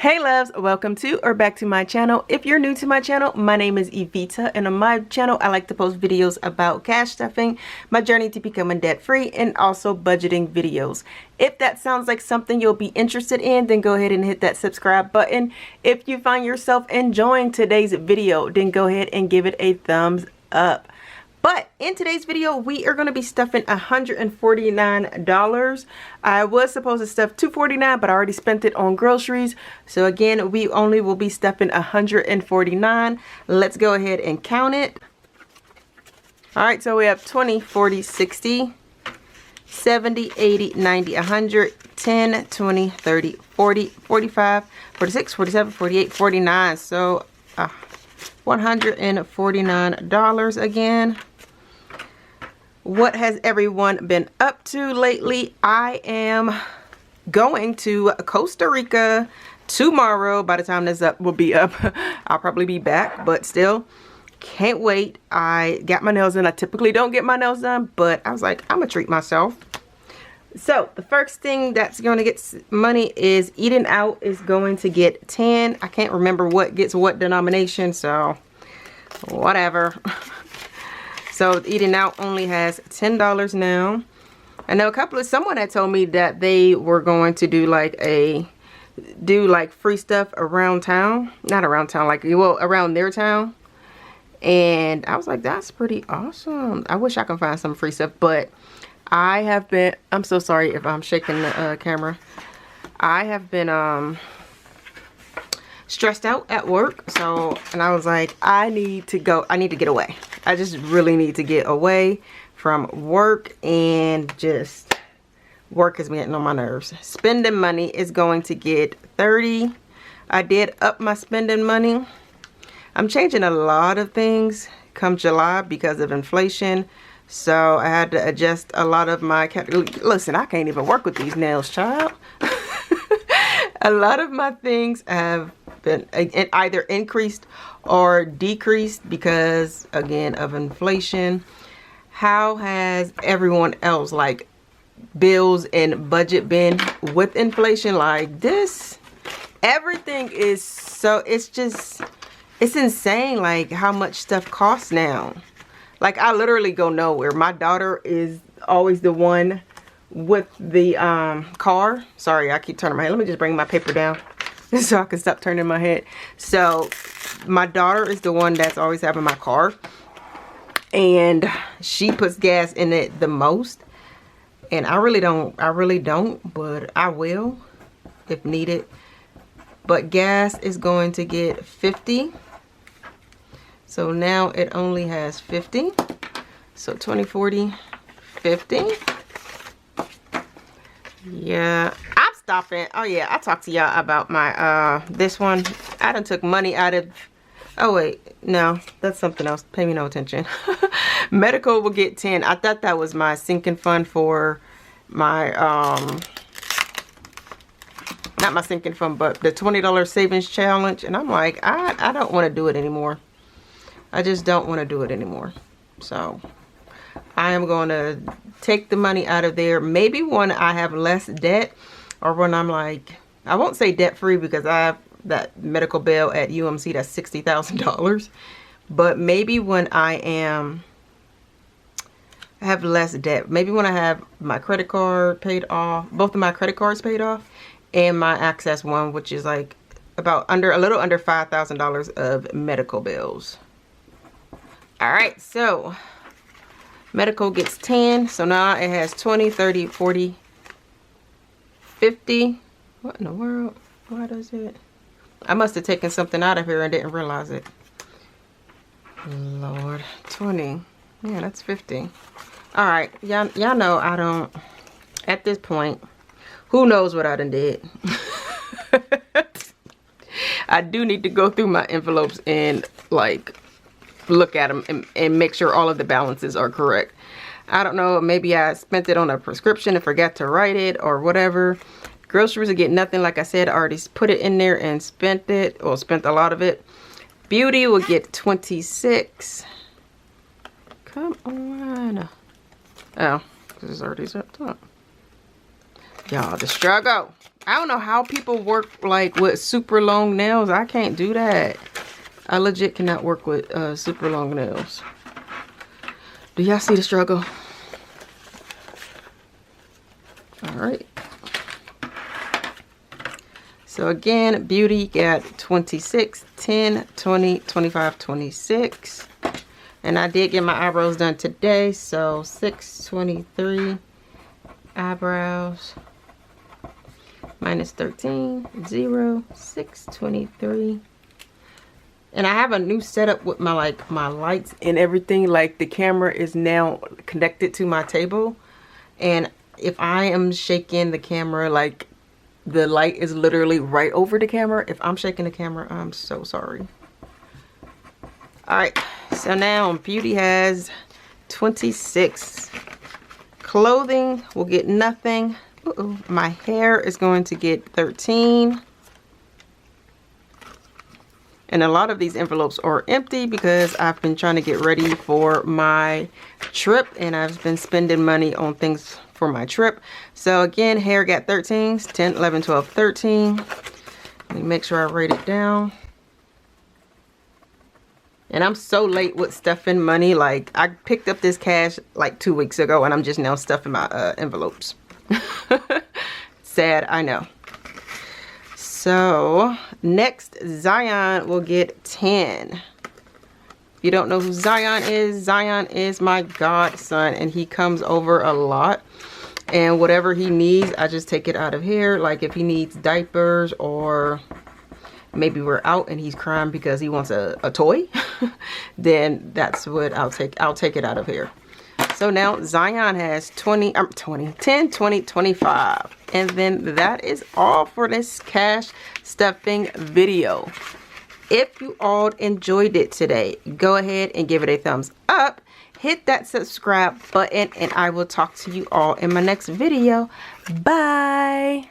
Hey loves, welcome to or back to my channel. If you're new to my channel, my name is Evita, and on my channel I like to post videos about cash stuffing, my journey to becoming debt free, and also budgeting videos. If that sounds like something you'll be interested in, then go ahead and hit that subscribe button. If you find yourself enjoying today's video, then go ahead and give it a thumbs up. But in today's video, we are going to be stuffing $149. I was supposed to stuff $249, but I already spent it on groceries. So again, we only will be stuffing $149. Let's go ahead and count it. All right, so we have 20, 40, 60, 70, 80, 90, 100, 10, 20, 30, 40, 45, 46, 47, 48, 49. So $149 again. What has everyone been up to lately? I am going to Costa Rica tomorrow. By the time this will be up, I'll probably be back, but still can't wait. I got my nails done. I typically don't get my nails done, but I was like, I'm gonna treat myself. So the first thing that's going to get money is Eating Out is going to get 10. I can't remember what gets what denomination, so whatever. So Eating Out only has $10 now. I know someone had told me that they were going to do like free stuff around town. Not around town, like, well, around their town. And I was like, that's pretty awesome. I wish I could find some free stuff, but I have been, I'm so sorry if I'm shaking the camera. I have been stressed out at work, and I was like, I need to get away. I just really need to get away from work, and just work has been getting on my nerves. Spending money is going to get 30. I did up my spending money. I'm changing a lot of things come July because of inflation. So I had to adjust a lot of my listen, I can't even work with these nails, child. A lot of my things have been either increased or decreased because, again, of inflation. How has everyone else, like, bills and budget been with inflation? Like this, everything is so, it's insane, like how much stuff costs now. Like, I literally go nowhere. My daughter is always the one with the car. Sorry, I keep turning my head. Let me just bring my paper down so I can stop turning my head. So my daughter is the one that's always having my car, and she puts gas in it the most. And I really don't, but I will if needed. But gas is going to get 50. So now it only has 50. So 20, 40, 50. Yeah, I'm stopping. Oh yeah, I talked to y'all about my this one. I done took money out of, oh wait, no, that's something else. Pay me no attention. Medical will get 10. I thought that was my sinking fund for my not my sinking fund, but the $20 savings challenge. And I'm like, I don't want to do it anymore. I just don't want to do it anymore. So I am going to take the money out of there. Maybe when I have less debt, or when I'm like, I won't say debt free because I have that medical bill at UMC that's $60,000. But maybe when I have less debt, maybe when I have my credit card paid off, both of my credit cards paid off, and my Access one, which is like about a little under $5,000 of medical bills. All right, so medical gets 10. So now it has 20, 30, 40, 50. What in the world? Why does it? I must have taken something out of here and didn't realize it. Lord, 20. Yeah, that's 50. All right, y'all know I don't, at this point, who knows what I done did. I do need to go through my envelopes and like look at them and make sure all of the balances are correct. I don't know, maybe I spent it on a prescription and forgot to write it or whatever. Groceries will get nothing. Like I said, I already put it in there and spent it, or spent a lot of it. Beauty will get 26. Come on. Oh, this is already set up. Y'all, the struggle. I don't know how people work like with super long nails. I can't do that. I legit cannot work with super long nails. Do y'all see the struggle? All right. So again, Beauty got 26, 10, 20, 25, 26. And I did get my eyebrows done today. So 6, 23 eyebrows. Minus 13, 0, 6, 23. And I have a new setup with my my lights and everything. Like the camera is now connected to my table. And if I am shaking the camera, like the light is literally right over the camera. If I'm shaking the camera, I'm so sorry. All right, so now Beauty has 26. Clothing will get nothing. Uh-oh. My hair is going to get 13. And a lot of these envelopes are empty because I've been trying to get ready for my trip. And I've been spending money on things for my trip. So again, hair got 13s, 10, 11, 12, 13. Let me make sure I write it down. And I'm so late with stuffing money. Like I picked up this cash like 2 weeks ago and I'm just now stuffing my envelopes. Sad, I know. So next, Zion will get 10. If you don't know who Zion is my godson, and he comes over a lot. And whatever he needs, I just take it out of here. Like if he needs diapers, or maybe we're out and he's crying because he wants a toy, then that's what I'll take it out of here. So now Zion has 10, 20, 25. And then that is all for this cash stuffing video. If you all enjoyed it today, go ahead and give it a thumbs up. Hit that subscribe button, and I will talk to you all in my next video. Bye.